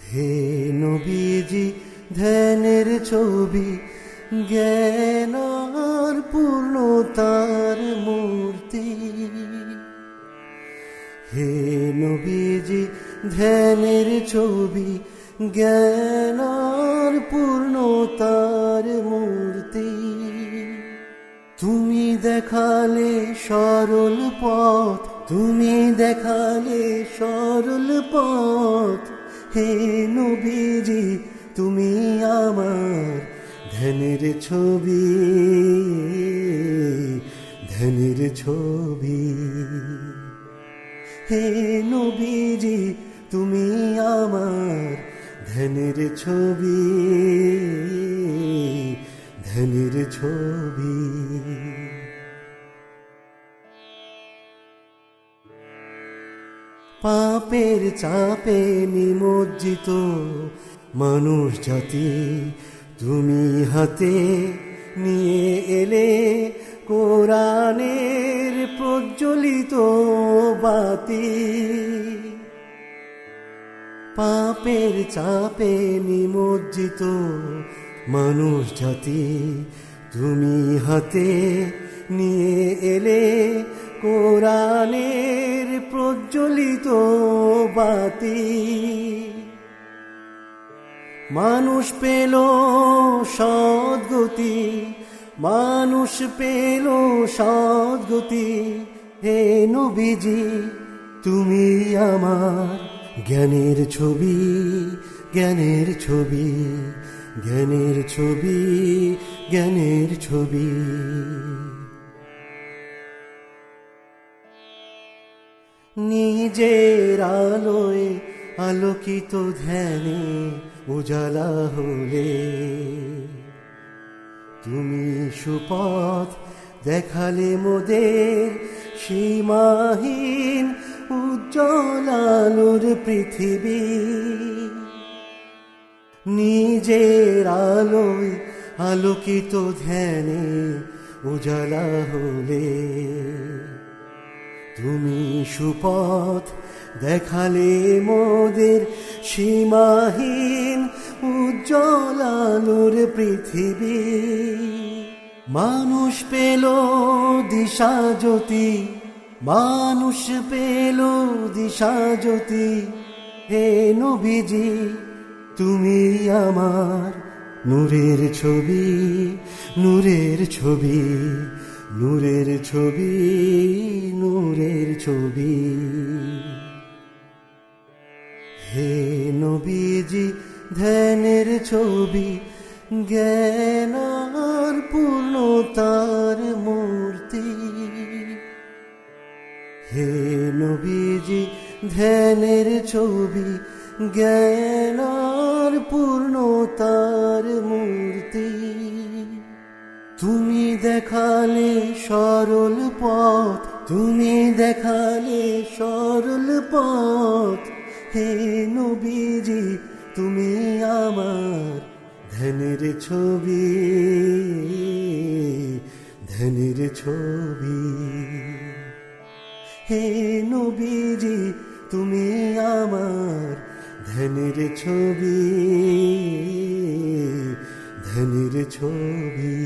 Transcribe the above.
হে নবীজি ধ্যানের ছবি, জ্ঞান আর পূর্ণতার মূর্তি। হে নবীজি ধ্যানের ছবি, জ্ঞান আর পূর্ণতার মূর্তি। তুমি দেখালে সরল পথ, তুমি দেখালে সরল পথ। হে নবীজি তুমি আমার ধ্যানের ছবি, ধ্যানের ছবি। হে নবীজি তুমি আমার ধ্যানের ছবি, ধ্যানের ছবি। পাপের চাপে নিমজ্জিত মানুষ জাতি, তুমি হাতে নিয়ে এলে কোরআনের প্রজ্বলিত বাতি। পাপের চাপে নিমজ্জিত মানুষ জাতি, তুমি হাতে নিয়ে এলে কোরআনের প্রজ্বলিত বাতি। মানুষ পেল সদ্গতি, মানুষ পেল সদ্গতি। হে নবীজি তুমি আমার জ্ঞানের ছবি, জ্ঞানের ছবি, জ্ঞানের ছবি, জ্ঞানের ছবি। নিজের আলোয় আলোকিত ধ্যানে উজালা হলে, তুমি সুপথ দেখালে মোদের সীমাহীন উজ্জ্বল আলোর পৃথিবী। নিজের আলোয় আলোকিত ধ্যানে উজালা হলে, তুমি সুপথ দেখালে মোদের সীমাহীন উজ্জ্বল আলোর পৃথিবী। মানুষ পেল দিশা জ্যোতি, মানুষ পেল দিশা জ্যোতি। হে নবীজি তুমি আমার নূরের ছবি, নূরের ছবি, নূরের ছবি, নূরের ছবি। হে নবীজি ধ্যানের ছবি, জ্ঞান আর পূর্ণতার মূর্তি। হে নবীজি ধ্যানের ছবি, জ্ঞান আর পূর্ণতার মূর্তি। তুমি দেখালে সরল পথ, তুমি দেখালে সরল পথ। হে নবীজি তুমি আমার ধ্যানের ছবি, ধ্যানের ছবি। হে নবীজি তুমি আমার ধ্যানের ছবি, ধ্যানের ছবি।